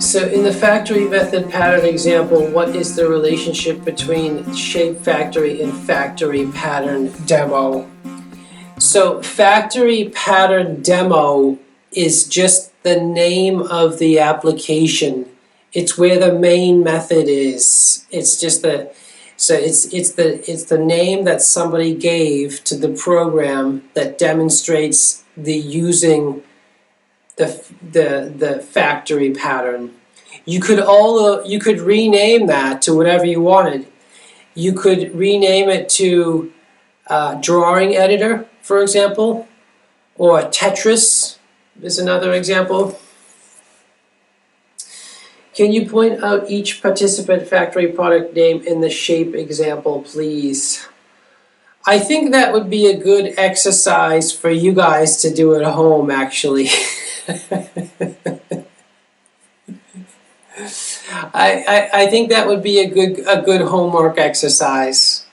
So in the factory method pattern example, what is the relationship between shape factory and factory pattern demo? So factory pattern demo is just the name of the application. It's where the main method is. It's just the it's the name that somebody gave to the program that demonstrates the using the factory pattern. You could rename that to whatever you wanted. You could rename it to drawing editor, for example, or Tetris is another example. Can you point out each participant factory product name in the shape example, please? I think that would be a good exercise for you guys to do at home, actually. I think that would be a good homework exercise.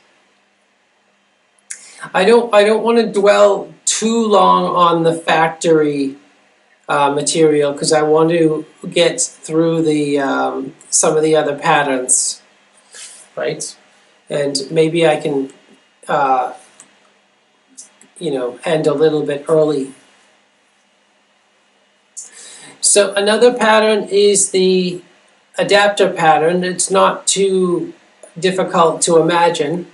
I don't want to dwell too long on the factory material because I want to get through the some of the other patterns, right? And maybe I can end a little bit early. So another pattern is the adapter pattern. It's not too difficult to imagine.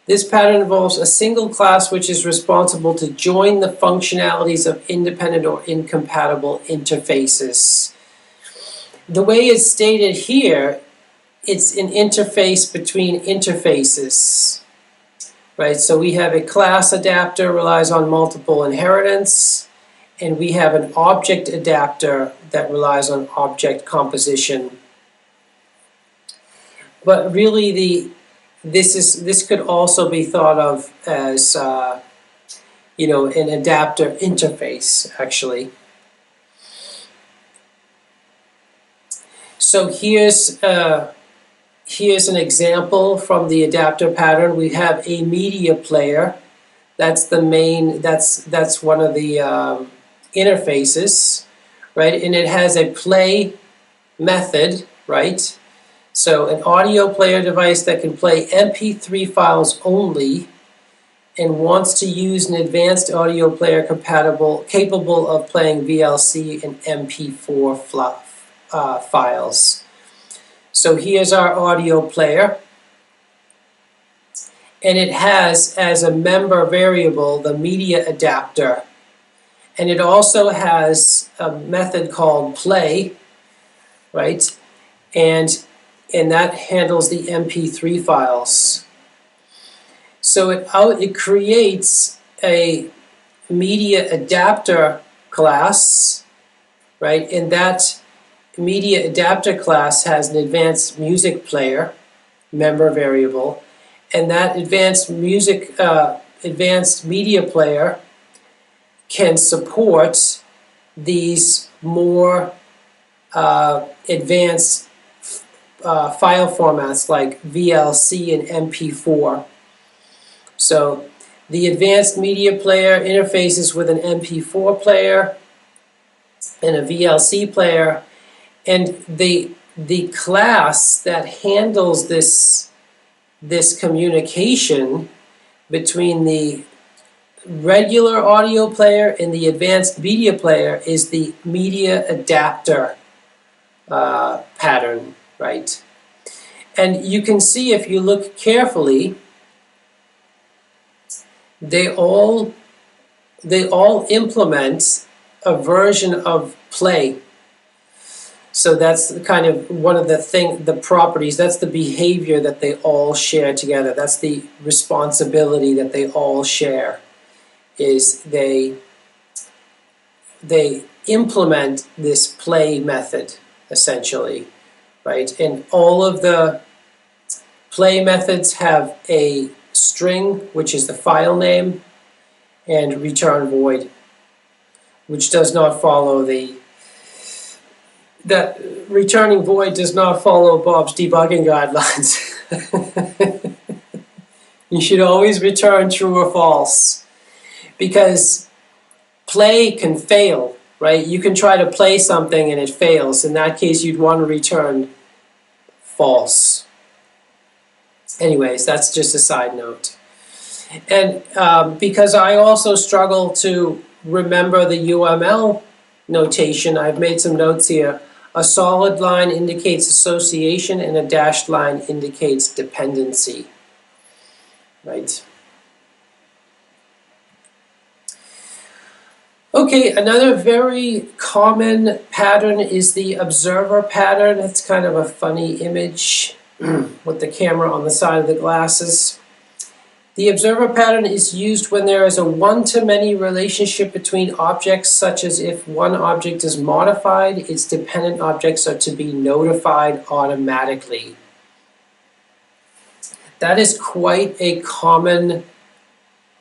This pattern involves a single class which is responsible to join the functionalities of independent or incompatible interfaces. The way it's stated here, it's an interface between interfaces, right? So we have a class adapter relies on multiple inheritance, and we have an object adapter that relies on object composition. But really this could also be thought of as an adapter interface, actually. So here's an example from the adapter pattern. We have a media player. That's the main. That's one of the interfaces, right? And it has a play method, right? So an audio player device that can play MP3 files only and wants to use an advanced audio player capable of playing VLC and MP4 files. So here's our audio player, and it has as a member variable the media adapter, and it also has a method called play, right? And that handles the MP3 files. So it creates a media adapter class, right? And that media adapter class has an advanced music player member variable, and that advanced media player can support these more advanced file formats like VLC and MP4. So the advanced media player interfaces with an MP4 player and a VLC player, and the class that handles this communication between the regular audio player and the advanced media player is the media adapter pattern, right? And you can see if you look carefully, they all implement a version of play. So that's kind of one of the properties, that's the behavior that they all share together. That's the responsibility that they all share, is they implement this play method, essentially, right? And all of the play methods have a string, which is the file name, and return void, which does not follow that returning void does not follow Bob's debugging guidelines. You should always return true or false, because play can fail, right? You can try to play something and it fails. In that case, you'd want to return false. Anyways, that's just a side note. And because I also struggle to remember the UML notation, I've made some notes here. A solid line indicates association and a dashed line indicates dependency, right? Okay, another very common pattern is the observer pattern. It's kind of a funny image with the camera on the side of the glasses. The observer pattern is used when there is a one-to-many relationship between objects, such as if one object is modified, its dependent objects are to be notified automatically. That is quite a common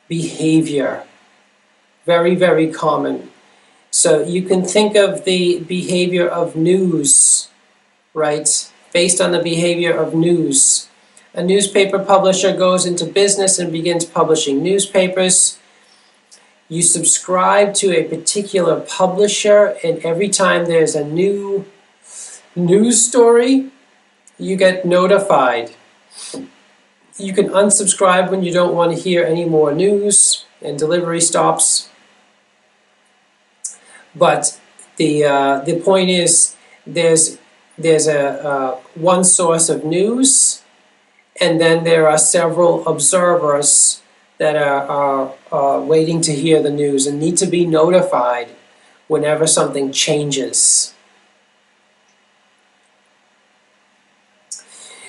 behavior. Very, very common. So you can think of the behavior of news, right? Based on the behavior of news. A newspaper publisher goes into business and begins publishing newspapers. You subscribe to a particular publisher, and every time there's a new news story, you get notified. You can unsubscribe when you don't want to hear any more news, and delivery stops. But the point is, there's a one source of news, and then there are several observers that are waiting to hear the news and need to be notified whenever something changes.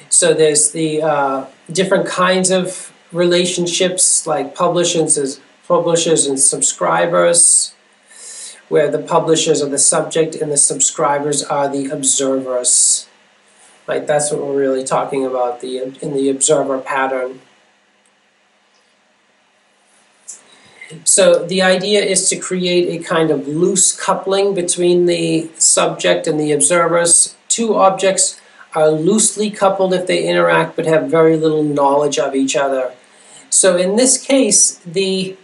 So there's the different kinds of relationships, like publishers and subscribers, where the publishers are the subject and the subscribers are the observers. Right, that's what we're really talking about in the observer pattern. So the idea is to create a kind of loose coupling between the subject and the observers. Two objects are loosely coupled if they interact but have very little knowledge of each other. So in this case, the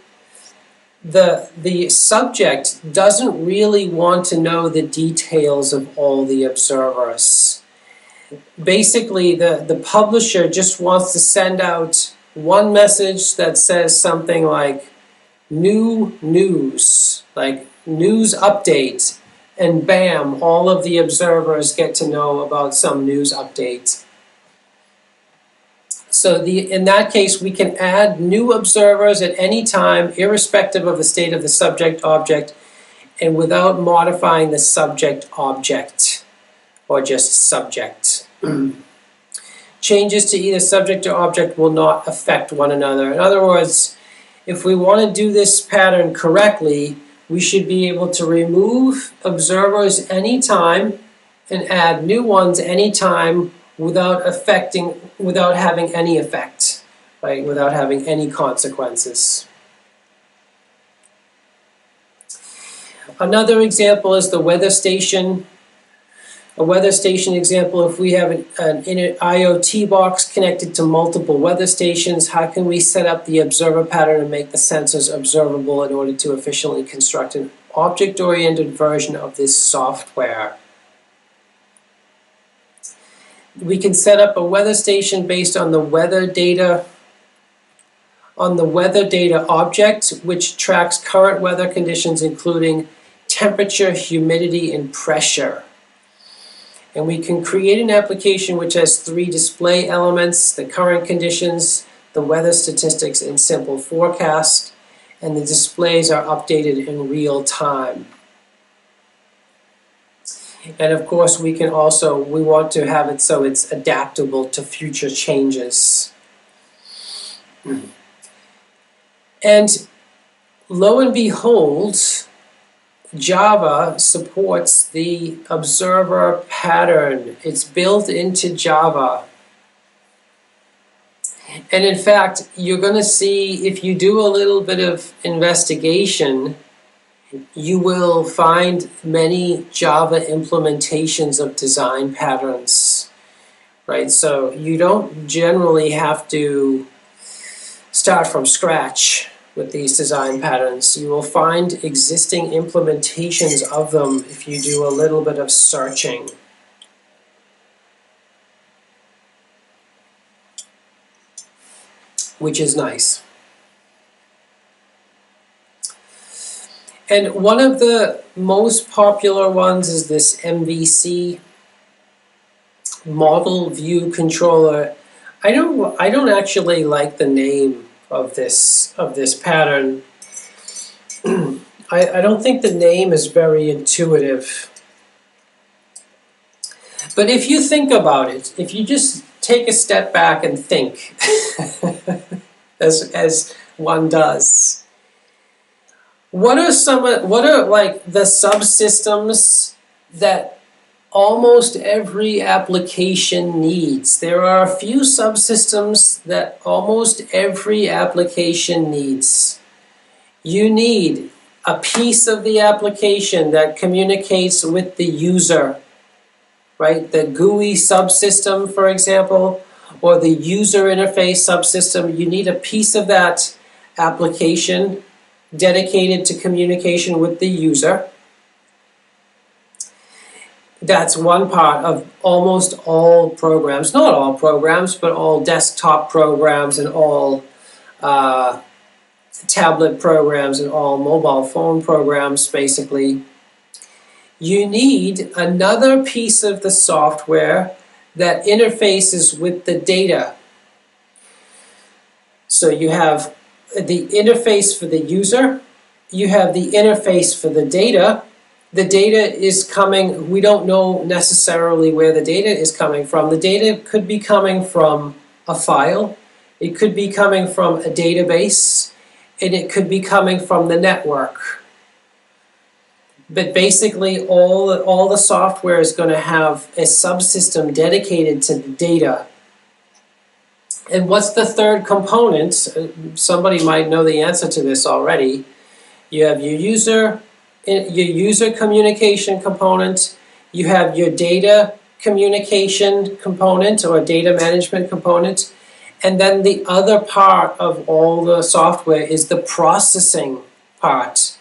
subject doesn't really want to know the details of all the observers. Basically, the publisher just wants to send out one message that says something like new news, like news update, and bam, all of the observers get to know about some news update. So in that case, we can add new observers at any time, irrespective of the state of the subject-object, and without modifying the subject-object, or just subject. Changes to either subject or object will not affect one another. In other words, if we want to do this pattern correctly, we should be able to remove observers anytime and add new ones anytime without having any effect, right? Without having any consequences. Another example is the weather station. A weather station example, if we have an IoT box connected to multiple weather stations, how can we set up the observer pattern and make the sensors observable in order to efficiently construct an object-oriented version of this software? We can set up a weather station based on the weather data object, which tracks current weather conditions, including temperature, humidity, and pressure. And we can create an application which has three display elements: the current conditions, the weather statistics, and simple forecast. And the displays are updated in real time. And of course, we want to have it so it's adaptable to future changes. And lo and behold, Java supports the observer pattern. It's built into Java. And in fact, you're going to see, if you do a little bit of investigation, you will find many Java implementations of design patterns, right? So you don't generally have to start from scratch with these design patterns. You will find existing implementations of them if you do a little bit of searching. Which is nice. And one of the most popular ones is this MVC, Model View Controller. I don't actually like the name of this pattern. I don't think the name is very intuitive. But if you think about it, if you just take a step back and think, as one does, what are like the subsystems that almost every application needs? There are a few subsystems that almost every application needs. You need a piece of the application that communicates with the user, right? The GUI subsystem, for example, or the user interface subsystem. You need a piece of that application dedicated to communication with the user. That's one part of almost all programs, not all programs, but all desktop programs and all tablet programs and all mobile phone programs, basically. You need another piece of the software that interfaces with the data. So you have the interface for the user, you have the interface for the data. The data is coming, we don't know necessarily where the data is coming from. The data could be coming from a file, it could be coming from a database, and it could be coming from the network. But basically all the software is going to have a subsystem dedicated to the data. And what's the third component? Somebody might know the answer to this already. You have your user communication component, you have your data communication component or data management component, and then the other part of all the software is the processing part.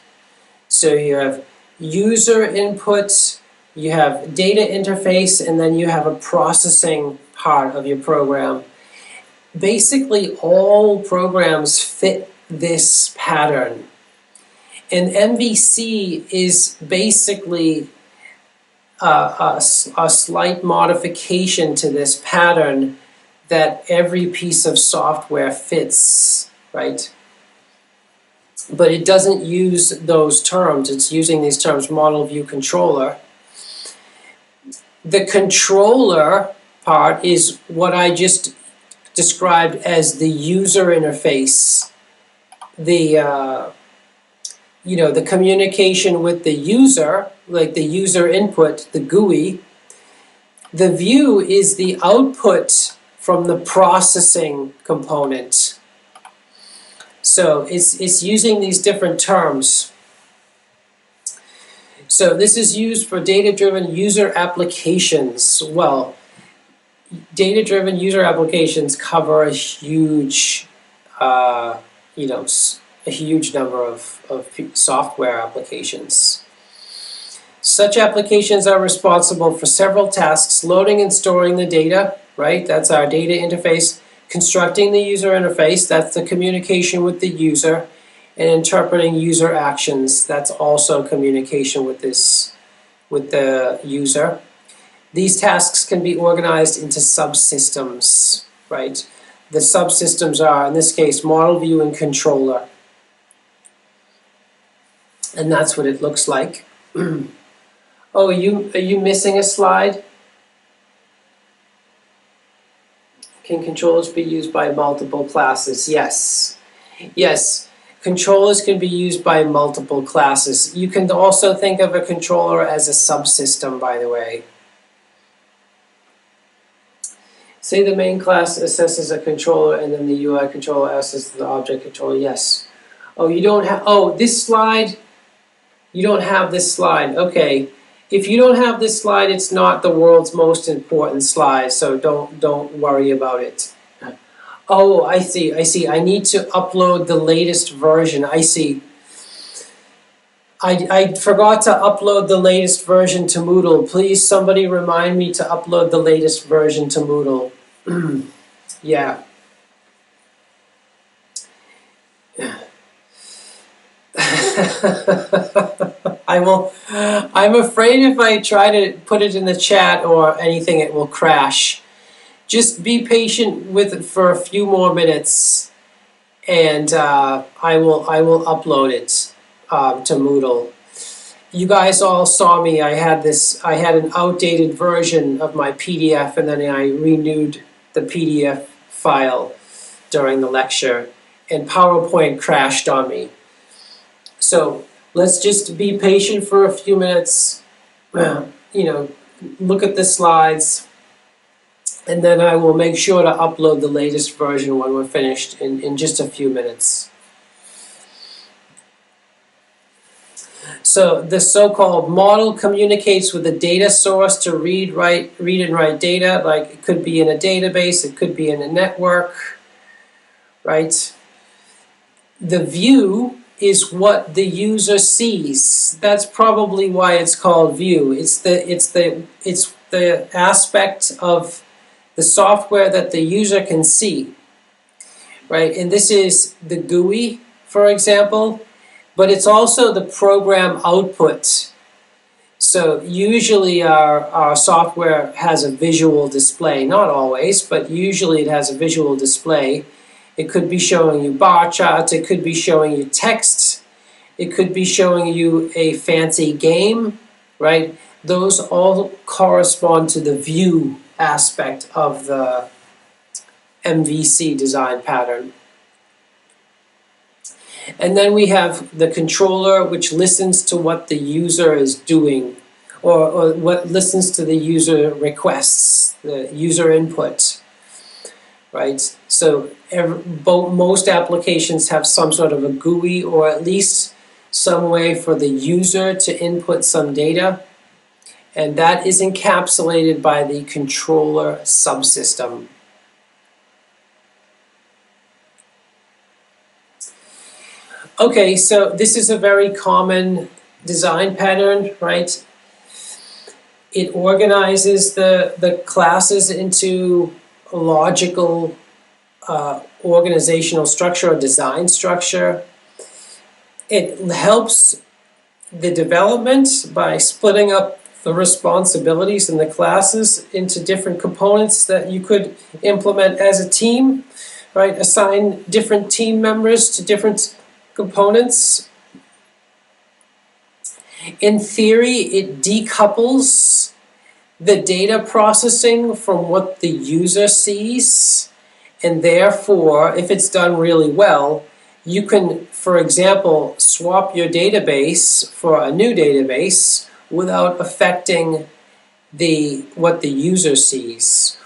So you have user input, you have data interface, and then you have a processing part of your program. Basically, all programs fit this pattern. And MVC is basically a slight modification to this pattern that every piece of software fits, right? But it doesn't use those terms. It's using these terms, model view controller. The controller part is what I just described as the user interface, the communication with the user, like the user input, the GUI. The view is the output from the processing component. So it's using these different terms. So this is used for data-driven user applications. Well, data-driven user applications cover a huge, a huge number of software applications. Such applications are responsible for several tasks: loading and storing the data, right? That's our data interface. Constructing the user interface, that's the communication with the user. And interpreting user actions, that's also communication with the user. These tasks can be organized into subsystems, right? The subsystems are, in this case, model view and controller. And that's what it looks like. Oh, are you missing a slide? Can controllers be used by multiple classes? Yes. Yes, controllers can be used by multiple classes. You can also think of a controller as a subsystem, by the way. Say the main class assesses a controller and then the UI controller assesses the object controller. Yes. Oh, you don't have, this slide? You don't have this slide. Okay. If you don't have this slide, it's not the world's most important slide, so don't worry about it. Oh, I see, I see. I need to upload the latest version. I see. I forgot to upload the latest version to Moodle. Please, somebody remind me to upload the latest version to Moodle. Yeah. I will. I'm afraid if I try to put it in the chat or anything, it will crash. Just be patient with it for a few more minutes, and I will upload it to Moodle. You guys all saw me. I had an outdated version of my PDF, and then I renewed the PDF file during the lecture, and PowerPoint crashed on me. So let's just be patient for a few minutes, look at the slides, and then I will make sure to upload the latest version when we're finished in just a few minutes. So the so-called model communicates with the data source to read and write data. Like, it could be in a database, it could be in a network, right? The view is what the user sees. That's probably why it's called view. It's the aspect of the software that the user can see, right? And this is the GUI, for example, but it's also the program output. So usually our software has a visual display, not always, but usually it has a visual display. It could be showing you bar charts, it could be showing you text, it could be showing you a fancy game, right? Those all correspond to the view aspect of the MVC design pattern. And then we have the controller, which listens to what the user is doing, or what listens to the user requests, the user input, right? So most applications have some sort of a GUI, or at least some way for the user to input some data, and that is encapsulated by the controller subsystem. Okay, so this is a very common design pattern, right? It organizes the classes into a logical organizational structure or design structure. It helps the development by splitting up the responsibilities in the classes into different components that you could implement as a team, right? Assign different team members to different components. In theory, it decouples the data processing from what the user sees, and therefore, if it's done really well, you can, for example, swap your database for a new database without affecting what the user sees.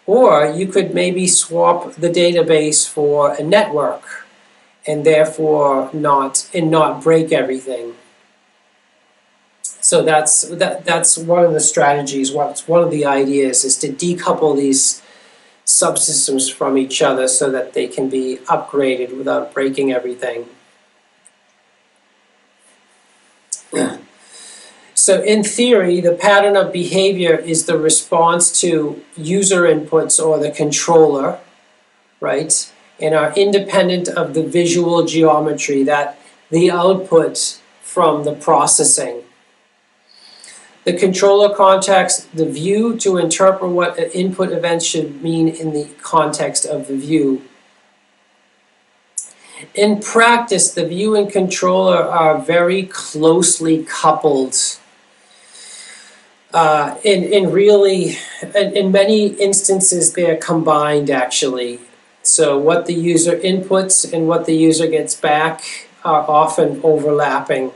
Or you could maybe swap the database for a network, and therefore not break everything. So that's one of the strategies. One of the ideas is to decouple these subsystems from each other so that they can be upgraded without breaking everything. So in theory, the pattern of behavior is the response to user inputs or the controller, right? And are independent of the visual geometry, that the output from the processing. The controller contacts the view to interpret what an input event should mean in the context of the view. In practice, the view and controller are very closely coupled. In many instances, they're combined actually. So what the user inputs and what the user gets back are often overlapping.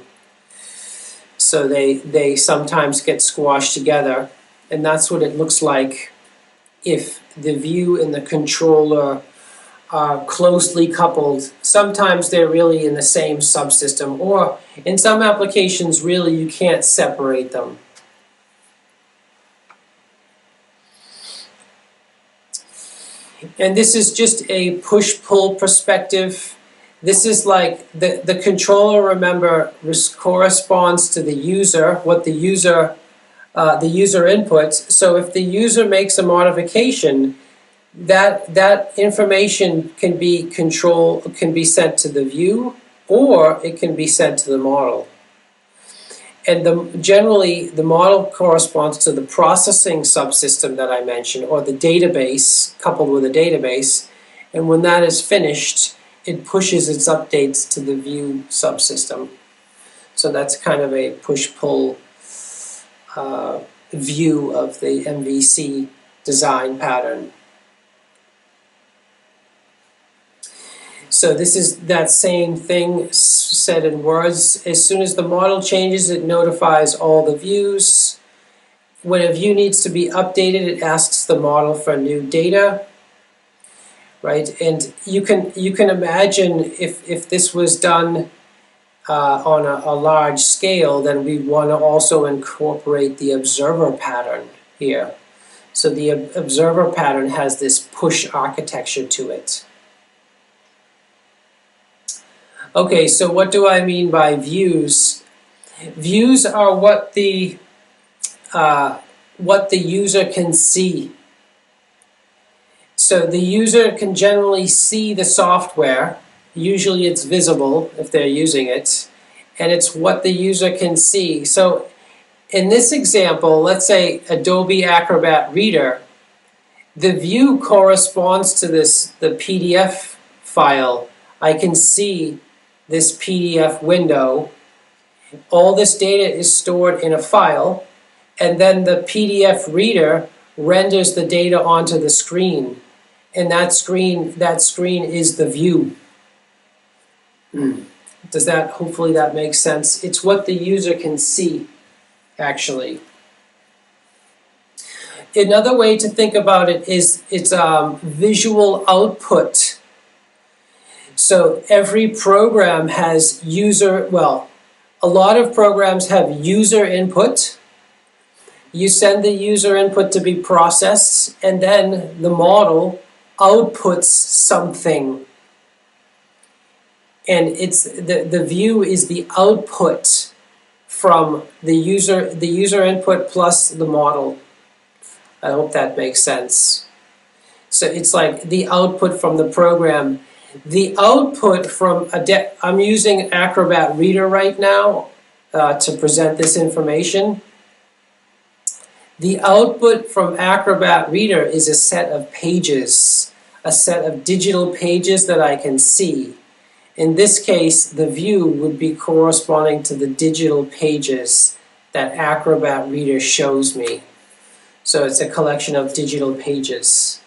So they sometimes get squashed together, and that's what it looks like if the view and the controller are closely coupled. Sometimes they're really in the same subsystem, or in some applications, really you can't separate them. And this is just a push-pull perspective. This is like the controller, remember, corresponds to the user, what the user inputs. So if the user makes a modification, that information can be sent to the view, or it can be sent to the model. And generally, the model corresponds to the processing subsystem that I mentioned, or the database coupled with a database. And when that is finished, it pushes its updates to the view subsystem. So that's kind of a push-pull view of the MVC design pattern. So this is that same thing said in words. As soon as the model changes, it notifies all the views. When a view needs to be updated, it asks the model for new data, right? And you can imagine if this was done on a large scale, then we want to also incorporate the observer pattern here. So the observer pattern has this push architecture to it. Okay, so what do I mean by views? Views are what the user can see. So the user can generally see the software. Usually it's visible if they're using it, and it's what the user can see. So in this example, let's say Adobe Acrobat Reader, the view corresponds to the PDF file. I can see this PDF window. All this data is stored in a file, and then the PDF reader renders the data onto the screen, and that screen is the view. Hopefully that makes sense. It's what the user can see, actually. Another way to think about it is it's visual output. So every program has a lot of programs have user input. You send the user input to be processed, and then the model outputs something. And it's the view is the output from the user input plus the model. I hope that makes sense. So it's like the output from the program. The output from I'm using Acrobat Reader right now to present this information. The output from Acrobat Reader is a set of pages, a set of digital pages that I can see. In this case, the view would be corresponding to the digital pages that Acrobat Reader shows me. So it's a collection of digital pages.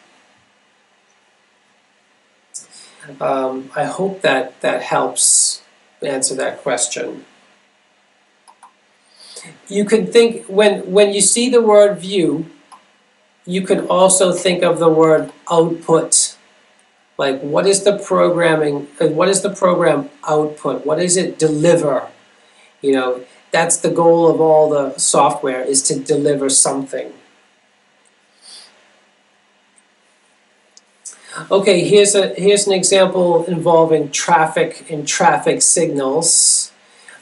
I hope that helps answer that question. You can think, when you see the word view, you can also think of the word output. Like, what is the program output? What does it deliver? You know, that's the goal of all the software, is to deliver something. Okay, here's an example involving traffic and traffic signals,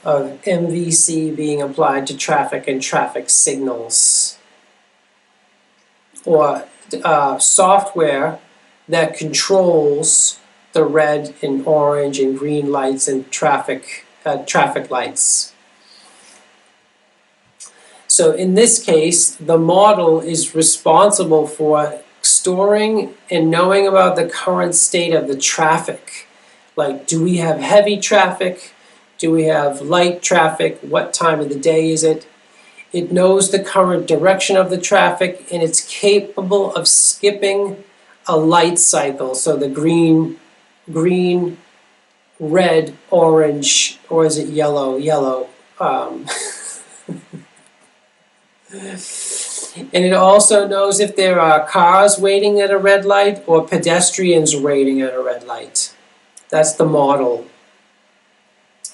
of MVC being applied to traffic and traffic signals, or software that controls the red and orange and green lights and traffic lights. So in this case, the model is responsible for storing and knowing about the current state of the traffic. Like, do we have heavy traffic? Do we have light traffic? What time of the day is it? It knows the current direction of the traffic, and it's capable of skipping a light cycle. So the green, red, orange, or is it yellow? And it also knows if there are cars waiting at a red light or pedestrians waiting at a red light. That's the model.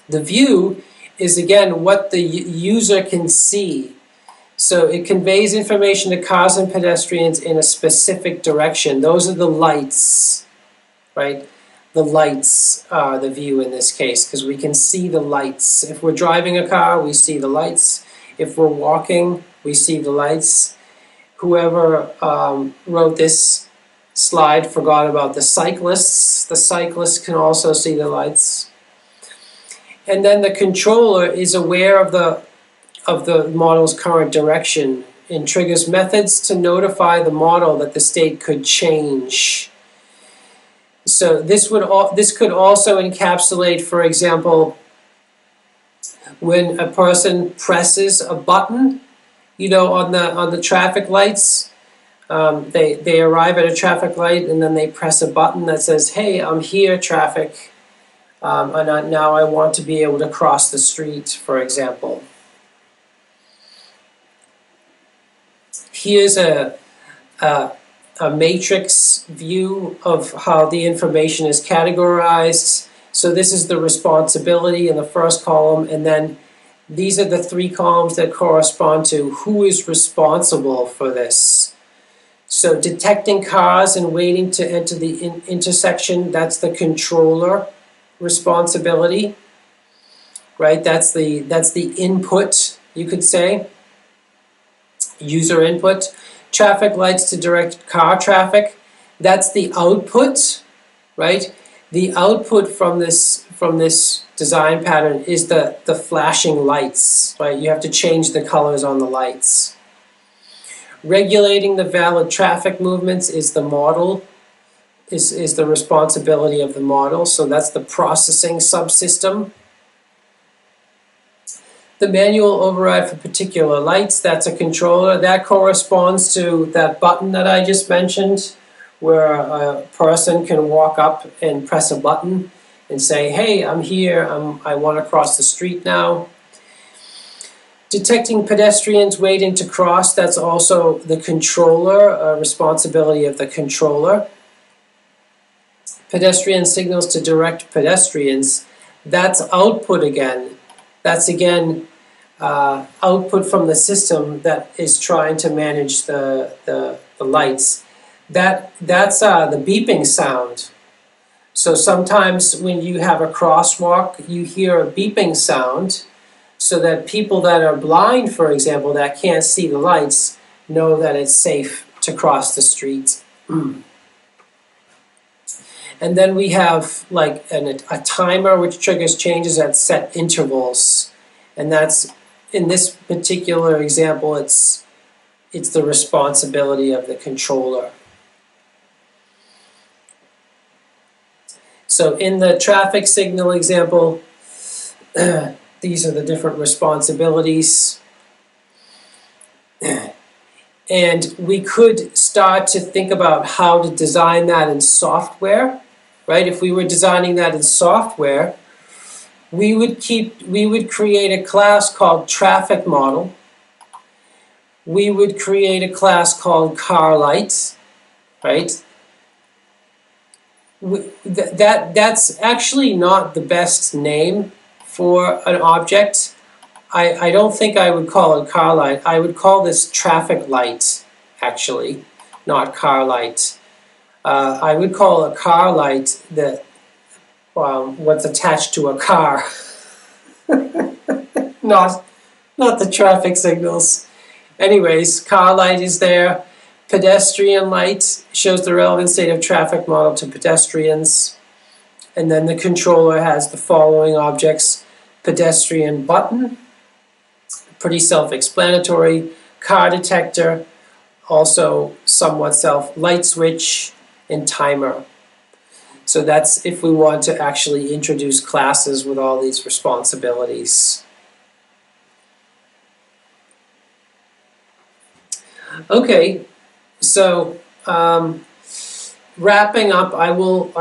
The view is, again, what the user can see. So it conveys information to cars and pedestrians in a specific direction. Those are the lights, right? The lights are the view in this case, because we can see the lights. If we're driving a car, we see the lights. If we're walking, we see the lights. Whoever wrote this slide forgot about the cyclists. The cyclists can also see the lights. And then the controller is aware of the model's current direction and triggers methods to notify the model that the state could change. So this could also encapsulate, for example, when a person presses a button, you know, on the traffic lights. They arrive at a traffic light and then they press a button that says, "Hey, I'm here, traffic, and now I want to be able to cross the street," for example. Here's a matrix view of how the information is categorized. So this is the responsibility in the first column, and then these are the three columns that correspond to who is responsible for this. So detecting cars and waiting to enter the intersection, that's the controller responsibility, right? That's the input, you could say, user input. Traffic lights to direct car traffic, that's the output, right? The output from this design pattern is the flashing lights, right? You have to change the colors on the lights. Regulating the valid traffic movements is the model, is the responsibility of the model, so that's the processing subsystem. The manual override for particular lights, that's a controller. That corresponds to that button that I just mentioned, where a person can walk up and press a button and say, "Hey, I'm here, I want to cross the street now." Detecting pedestrians waiting to cross, that's also the controller, responsibility of the controller. Pedestrian signals to direct pedestrians, that's output again. That's again output from the system that is trying to manage the lights. That's the beeping sound. So sometimes when you have a crosswalk, you hear a beeping sound so that people that are blind, for example, that can't see the lights, know that it's safe to cross the street. And then we have like a timer which triggers changes at set intervals. And that's, in this particular example, it's the responsibility of the controller. So in the traffic signal example, these are the different responsibilities. And we could start to think about how to design that in software, right? If we were designing that in software, we would create a class called traffic model. We would create a class called car lights, right? That's actually not the best name for an object. I don't think I would call it car light. I would call this traffic light, actually, not car light. I would call a car light what's attached to a car, not the traffic signals. Anyways, car light is there. Pedestrian light shows the relevant state of traffic model to pedestrians. And then the controller has the following objects: pedestrian button, pretty self-explanatory, car detector, also somewhat light switch, and timer. So that's if we want to actually introduce classes with all these responsibilities. Okay, so wrapping up, I will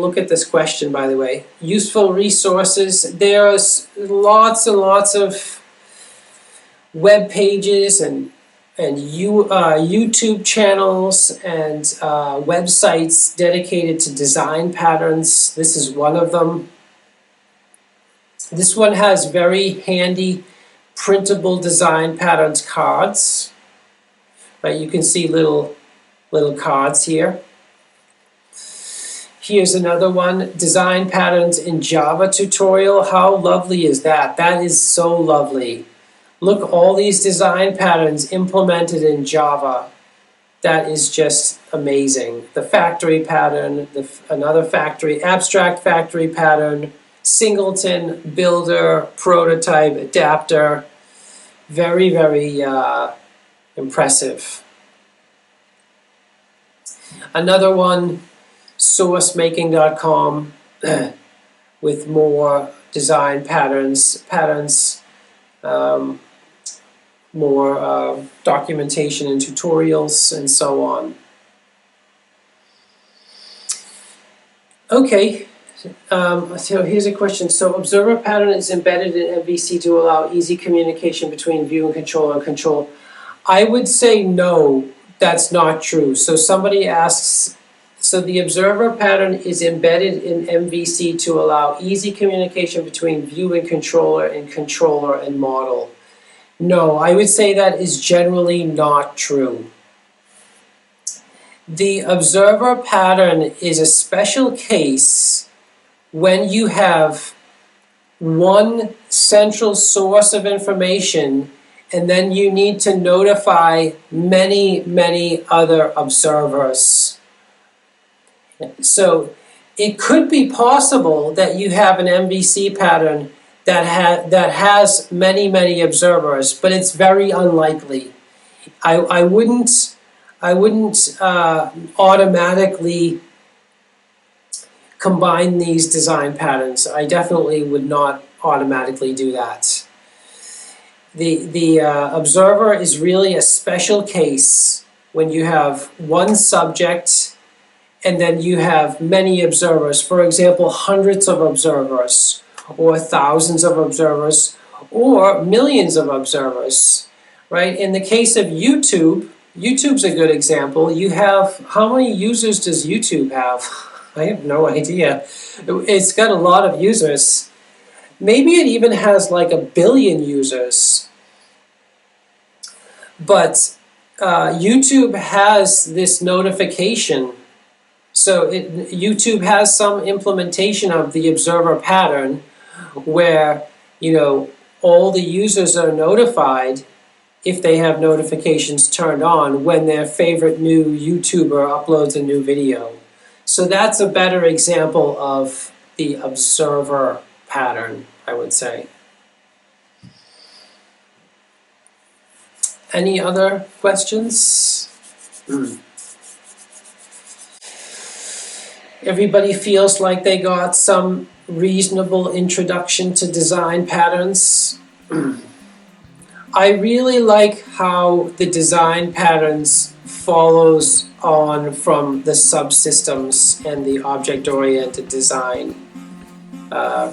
look at this question, by the way. Useful resources. There's lots and lots of web pages and YouTube channels and websites dedicated to design patterns. This is one of them. This one has very handy printable design patterns cards. Right, you can see little cards here. Here's another one, design patterns in Java tutorial. How lovely is that? That is so lovely. Look, all these design patterns implemented in Java. That is just amazing. The factory pattern, another factory, abstract factory pattern, singleton, builder, prototype, adapter. Very, very impressive. Another one, sourcemaking.com with more design patterns, more documentation and tutorials and so on. Okay, so here's a question. So observer pattern is embedded in MVC to allow easy communication between view and control. I would say no, that's not true. So somebody asks, so the observer pattern is embedded in MVC to allow easy communication between view and controller and model. No, I would say that is generally not true. The observer pattern is a special case when you have one central source of information and then you need to notify many other observers. So it could be possible that you have an MVC pattern that has many observers, but it's very unlikely. I wouldn't automatically combine these design patterns. I definitely would not automatically do that. The observer is really a special case when you have one subject and then you have many observers. For example, hundreds of observers, or thousands of observers, or millions of observers, right? In the case of YouTube's a good example. You have, how many users does YouTube have? I have no idea. It's got a lot of users. Maybe it even has like 1 billion users. But YouTube has this notification. So YouTube has some implementation of the observer pattern where, you know, all the users are notified if they have notifications turned on when their favorite new YouTuber uploads a new video. So that's a better example of the observer pattern, I would say. Any other questions? Everybody feels like they got some reasonable introduction to design patterns. I really like how the design patterns follows on from the subsystems and the object-oriented design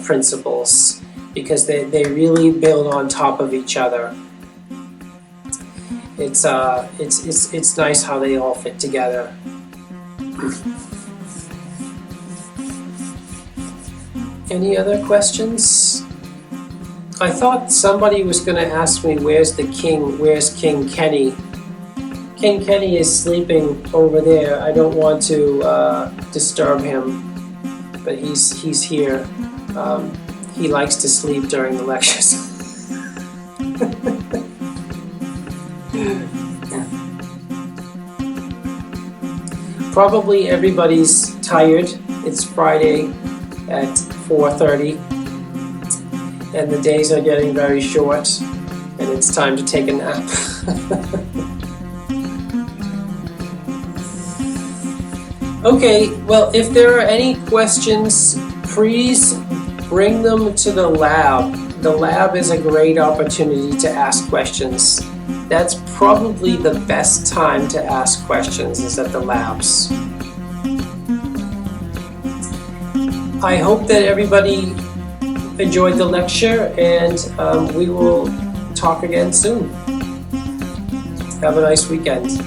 principles, because they really build on top of each other. It's nice how they all fit together. Any other questions? I thought somebody was going to ask me where's King Kenny? King Kenny is sleeping over there. I don't want to disturb him, but he's here. He likes to sleep during the lectures. Probably everybody's tired. It's Friday at 4:30, and the days are getting very short, and it's time to take a nap. Okay, well, if there are any questions, please bring them to the lab. The lab is a great opportunity to ask questions. That's probably the best time to ask questions, is at the labs. I hope that everybody enjoyed the lecture, and we will talk again soon. Have a nice weekend.